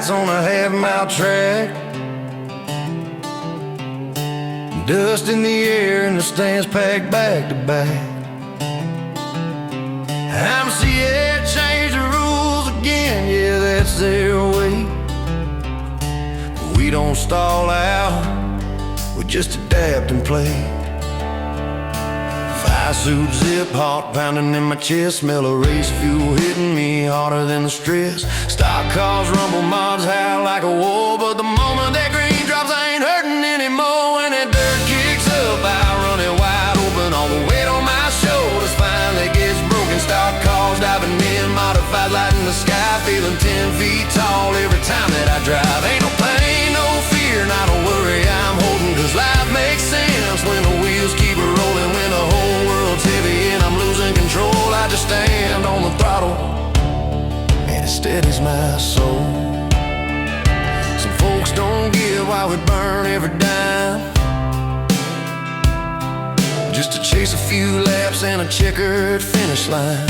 lights on a half-mile track, dust in the air and the stands packed back to back. IMCA changed the rules again, yeah, that's their way. We don't stall out, we just adapt and play. Fire suit zip, heart pounding in my chest, smell of race fuel hitting me harder than the stress. Stock cars rumble, mobs howl like a war, but the moment that green drops, I ain't hurting anymore. When that dirt kicks up, I run it wide open, all the weight on my shoulders finally gets broken. Stock cars diving in, modified light in the sky, feeling 10 feet tall every time that I drive. Ain't no pain, no fear, not a worry I'm holding, cause life makes sense when the wheels keep rolling. When the whole world's heavy and I'm losing control, I just stand on the throttle and it steadies my soul. Some folks don't give while we burn every dime, just to chase a few laps and a checkered finish line.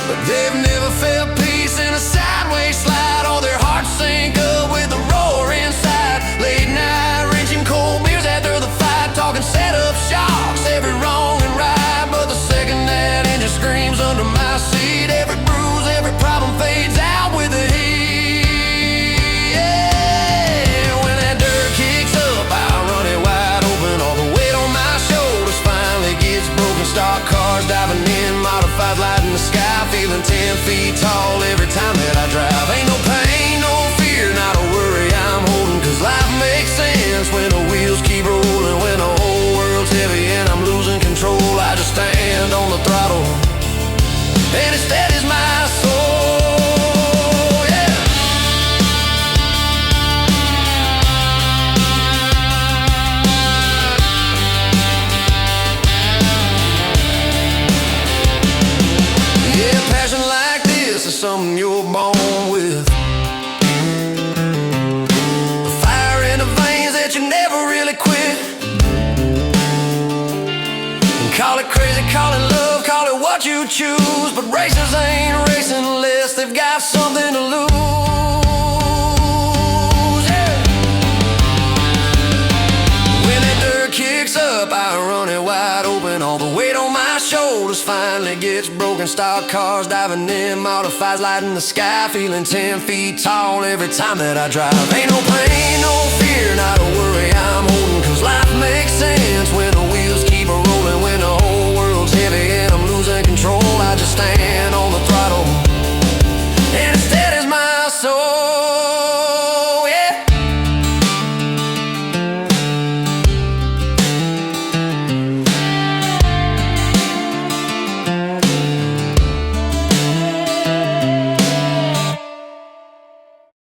But they've never felt peace in a sideways slide, or their hearts sink up with a roar inside. Late night wrenching cold beers after the fight, talking setup shocks, every wrong and right. But the second that engine screams under my seat, every bruise, every problem fades out with the heat. Yeah. When that dirt kicks up, I run it wide open, all the weight on my shoulders finally gets broken. Stock cars diving in, modified light in the sky, feeling 10 feet tall every time that I drive. Ain't no pain, no fear, not a worry I'm holding, cause life makes sense when the wheels keep rolling. When the whole world's heavy and I'm losing control, I just stand on the throttle and it steadies my soul, yeah. Yeah, passion like this is something you're born with. The fire in the veins that you never really quit. And call it crazy, call it love, call it what you choose, but racers ain't racing unless they've got something to lose, yeah. When that dirt kicks up, I run it wide open, all the weight on my shoulders finally gets broken. Stock cars diving in, modifies light in the sky, feeling 10 feet tall every time that I drive. Ain't no pain, no fear, not a worry I'm holding, cause life makes sense when